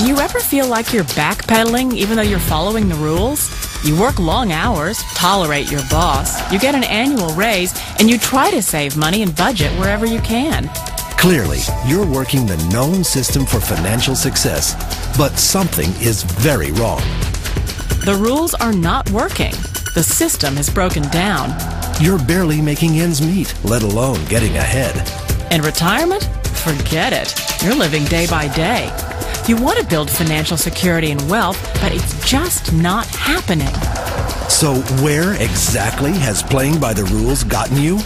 Do you ever feel like you're backpedaling even though you're following the rules? You work long hours, tolerate your boss, you get an annual raise, and you try to save money and budget wherever you can. Clearly, you're working the known system for financial success, but something is very wrong. The rules are not working. The system has broken down. You're barely making ends meet, let alone getting ahead. And retirement? Forget it. You're living day by day. You want to build financial security and wealth, but it's just not happening. So where exactly has playing by the rules gotten you?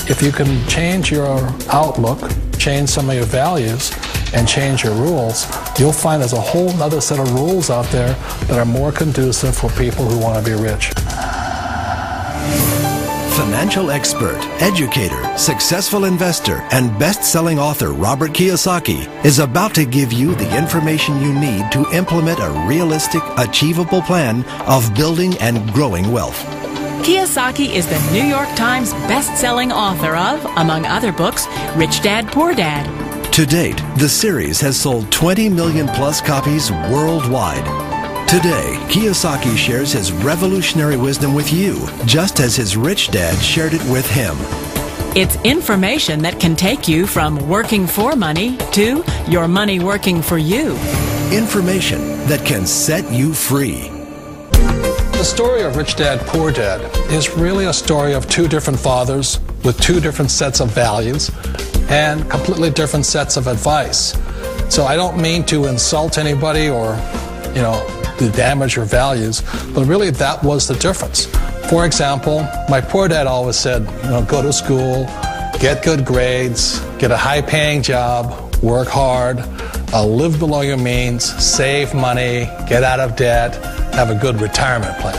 If you can change your outlook, change some of your values, and change your rules, you'll find there's a whole other set of rules out there that are more conducive for people who want to be rich. Financial expert, educator, successful investor, and best-selling author Robert Kiyosaki is about to give you the information you need to implement a realistic, achievable plan of building and growing wealth. Kiyosaki is the New York Times best-selling author of, among other books, Rich Dad, Poor Dad. To date, the series has sold 20 million plus copies worldwide. Today, Kiyosaki shares his revolutionary wisdom with you, just as his rich dad shared it with him. It's information that can take you from working for money to your money working for you. Information that can set you free. The story of Rich Dad, Poor Dad is really a story of two different fathers with two different sets of values and completely different sets of advice. So I don't mean to insult anybody or, to damage your values, but really that was the difference. For example, my poor dad always said, go to school, get good grades, get a high-paying job, work hard, live below your means, save money, get out of debt, have a good retirement plan.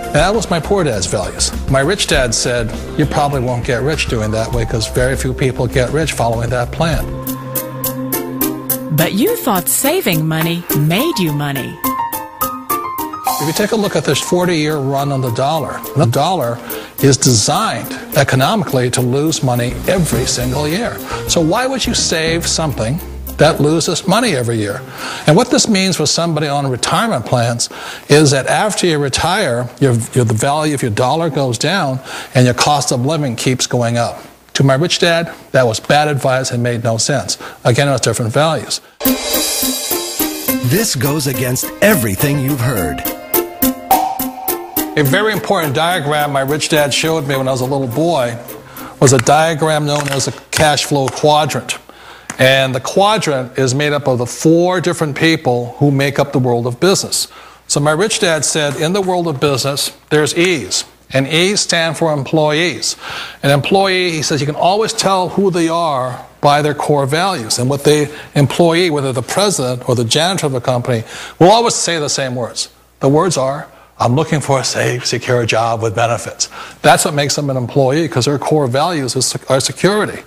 And that was my poor dad's values. My rich dad said, you probably won't get rich doing that way because very few people get rich following that plan. But you thought saving money made you money. If you take a look at this 40-year run on the dollar is designed economically to lose money every single year. So why would you save something that loses money every year? And what this means for somebody on retirement plans is that after you retire, the value of your dollar goes down and your cost of living keeps going up. To my rich dad, that was bad advice and made no sense. Again, it was different values. This goes against everything you've heard. A very important diagram my rich dad showed me when I was a little boy was a diagram known as a cash flow quadrant. And the quadrant is made up of the 4 different people who make up the world of business. So my rich dad said, in the world of business, there's E's. And E's stand for employees. An employee, he says, you can always tell who they are by their core values. And what the employee, whether the president or the janitor of a company, will always say the same words. The words are, I'm looking for a safe, secure job with benefits. That's what makes them an employee, because their core values are security.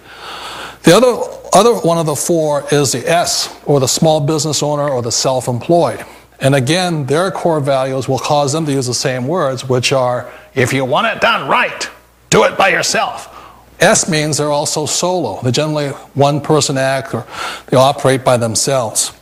The other one of the 4 is the S, or the small business owner or the self-employed. And again, their core values will cause them to use the same words, which are, if you want it done right, do it by yourself. S means they're also solo. They're generally one-person act, or they operate by themselves.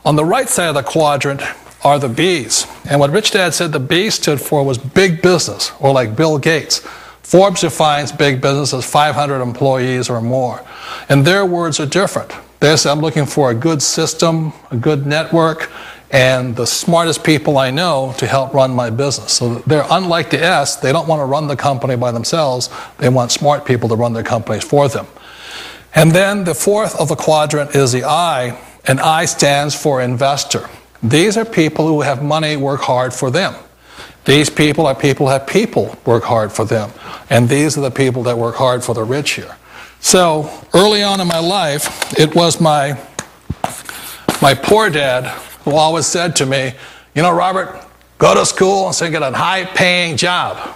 On the right side of the quadrant are the B's. And what Rich Dad said the B stood for was big business, or like Bill Gates. Forbes defines big business as 500 employees or more. And their words are different. They say, I'm looking for a good system, a good network, and the smartest people I know to help run my business. So they're unlike the S. They don't want to run the company by themselves. They want smart people to run their companies for them. And then the 4th of the quadrant is the I, and I stands for investor. These are people who have money work hard for them. These people are people who have people work hard for them. And these are the people that work hard for the rich here. So early on in my life, it was my poor dad who always said to me, Robert, go to school and so get a high-paying job.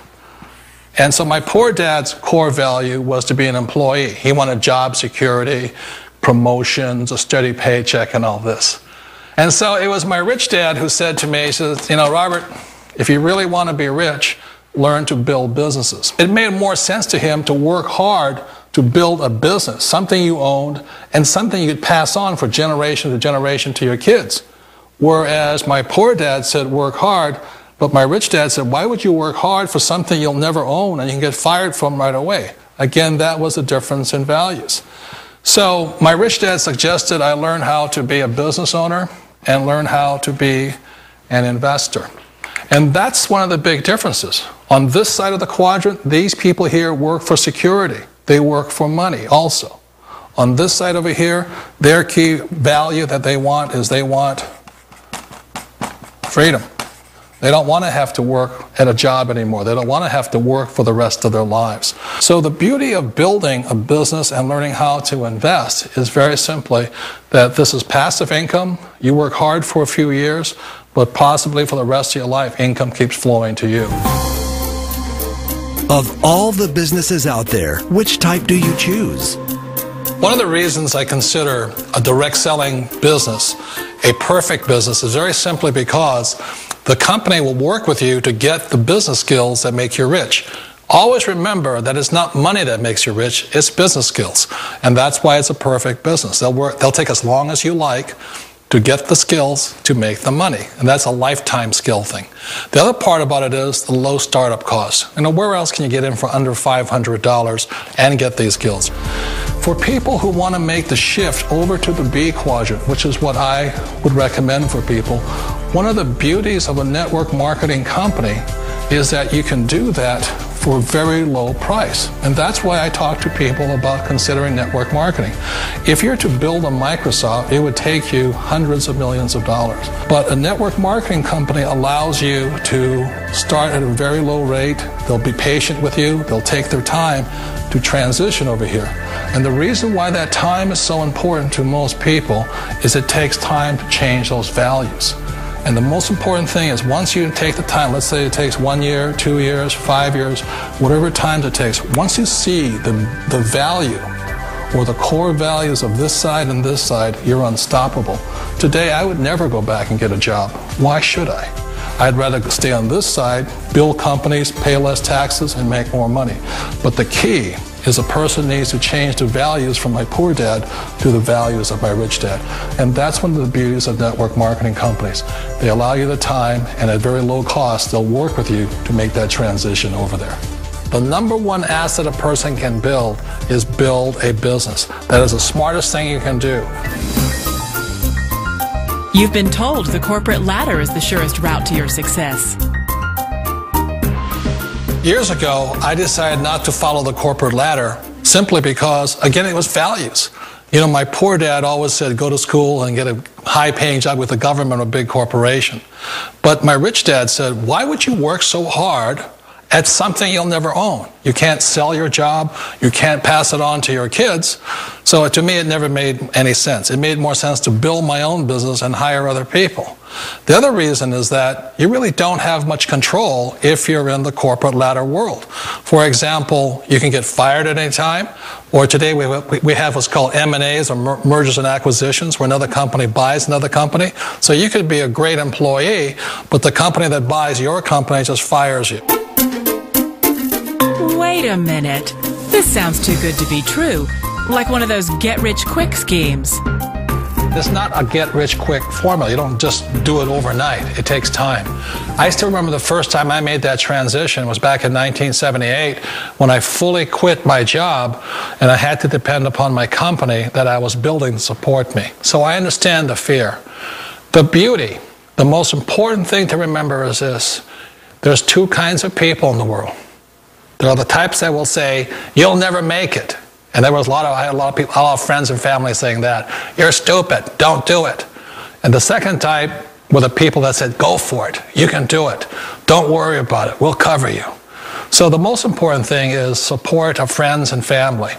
And so my poor dad's core value was to be an employee. He wanted job security, promotions, a steady paycheck, and all this. And so it was my rich dad who said to me, he says, Robert, if you really want to be rich, learn to build businesses. It made more sense to him to work hard to build a business, something you owned and something you could pass on for generation to generation to your kids. Whereas my poor dad said work hard, but my rich dad said, why would you work hard for something you'll never own and you can get fired from right away? Again, that was the difference in values. So my rich dad suggested I learn how to be a business owner and learn how to be an investor. And that's one of the big differences. On this side of the quadrant, these people here work for security. They work for money also. On this side over here, their key value that they want is they want freedom. They don't want to have to work at a job anymore. They don't want to have to work for the rest of their lives. So the beauty of building a business and learning how to invest is very simply that this is passive income. You work hard for a few years, but possibly for the rest of your life, income keeps flowing to you. Of all the businesses out there, which type do you choose? One of the reasons I consider a direct selling business a perfect business is very simply because the company will work with you to get the business skills that make you rich. Always remember that it's not money that makes you rich, it's business skills. And that's why it's a perfect business. They'll take as long as you like to get the skills to make the money. And that's a lifetime skill thing. The other part about it is the low startup cost. Where else can you get in for under $500 and get these skills? For people who want to make the shift over to the B quadrant, which is what I would recommend for people, one of the beauties of a network marketing company is that you can do that for a very low price. And that's why I talk to people about considering network marketing. If you're to build a Microsoft, it would take you hundreds of millions of dollars. But a network marketing company allows you to start at a very low rate. They'll be patient with you. They'll take their time to transition over here. And the reason why that time is so important to most people is it takes time to change those values. And the most important thing is once you take the time, let's say it takes 1 year, 2 years, 5 years, whatever time it takes, once you see the value or the core values of this side and this side, you're unstoppable. Today, I would never go back and get a job. Why should I? I'd rather stay on this side, build companies, pay less taxes, and make more money. But the key is a person needs to change the values from my poor dad to the values of my rich dad. And that's one of the beauties of network marketing companies. They allow you the time, and at very low cost, they'll work with you to make that transition over there. The number one asset a person can build is build a business. That is the smartest thing you can do. You've been told the corporate ladder is the surest route to your success. Years ago, I decided not to follow the corporate ladder simply because, again, it was values. My poor dad always said, go to school and get a high-paying job with the government or a big corporation. But my rich dad said, why would you work so hard at something you'll never own? You can't sell your job. You can't pass it on to your kids. So to me, it never made any sense. It made more sense to build my own business and hire other people. The other reason is that you really don't have much control if you're in the corporate ladder world. For example, you can get fired at any time, or today we have what's called M&As, or mergers and acquisitions, where another company buys another company. So you could be a great employee, but the company that buys your company just fires you. Wait a minute. This sounds too good to be true. Like one of those get-rich-quick schemes. It's not a get-rich-quick formula. You don't just do it overnight. It takes time. I still remember the first time I made that transition was back in 1978 when I fully quit my job and I had to depend upon my company that I was building to support me. So I understand the fear. The beauty, the most important thing to remember is this. There's two kinds of people in the world. There are the types that will say, you'll never make it. And I had a lot of friends and family saying that. You're stupid, don't do it. And the second type were the people that said, go for it, you can do it. Don't worry about it, we'll cover you. So the most important thing is support of friends and family.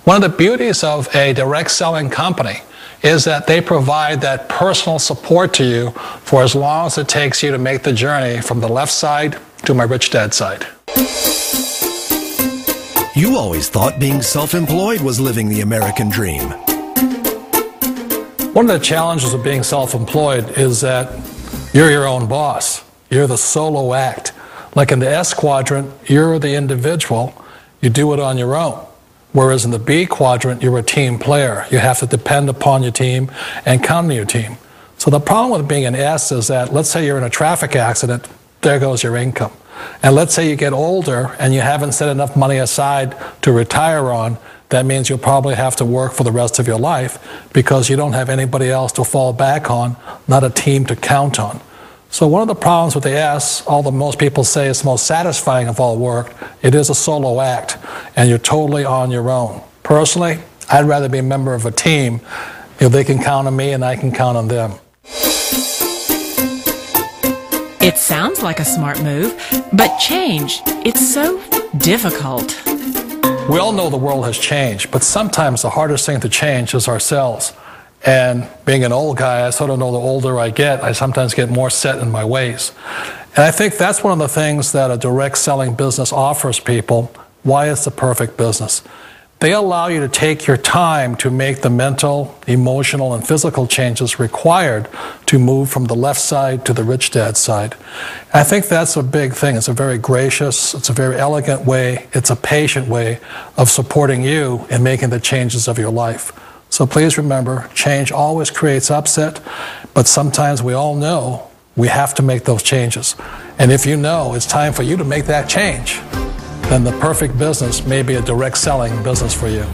One of the beauties of a direct selling company is that they provide that personal support to you for as long as it takes you to make the journey from the left side to my rich dad side. You always thought being self-employed was living the American dream. One of the challenges of being self-employed is that you're your own boss. You're the solo act. Like in the S quadrant, you're the individual. You do it on your own. Whereas in the B quadrant, you're a team player. You have to depend upon your team and count on your team. So the problem with being an S is that, let's say you're in a traffic accident, there goes your income. And let's say you get older and you haven't set enough money aside to retire on, that means you'll probably have to work for the rest of your life because you don't have anybody else to fall back on, not a team to count on. So one of the problems with the S, although most people say it's the most satisfying of all work, it is a solo act, and you're totally on your own. Personally, I'd rather be a member of a team. If they can count on me and I can count on them. It sounds like a smart move, but change, it's so difficult. We all know the world has changed, but sometimes the hardest thing to change is ourselves. And being an old guy, I sort of know the older I get, I sometimes get more set in my ways. And I think that's one of the things that a direct selling business offers people, why it's the perfect business. They allow you to take your time to make the mental, emotional, and physical changes required to move from the left side to the rich dad side. I think that's a big thing. It's a very gracious, it's a very elegant way, it's a patient way of supporting you in making the changes of your life. So please remember, change always creates upset, but sometimes we all know we have to make those changes. And if you know it's time for you to make that change, then the perfect business may be a direct selling business for you.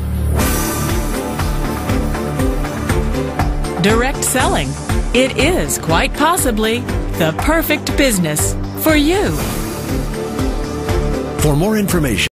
Direct selling. It is quite possibly the perfect business for you. For more information,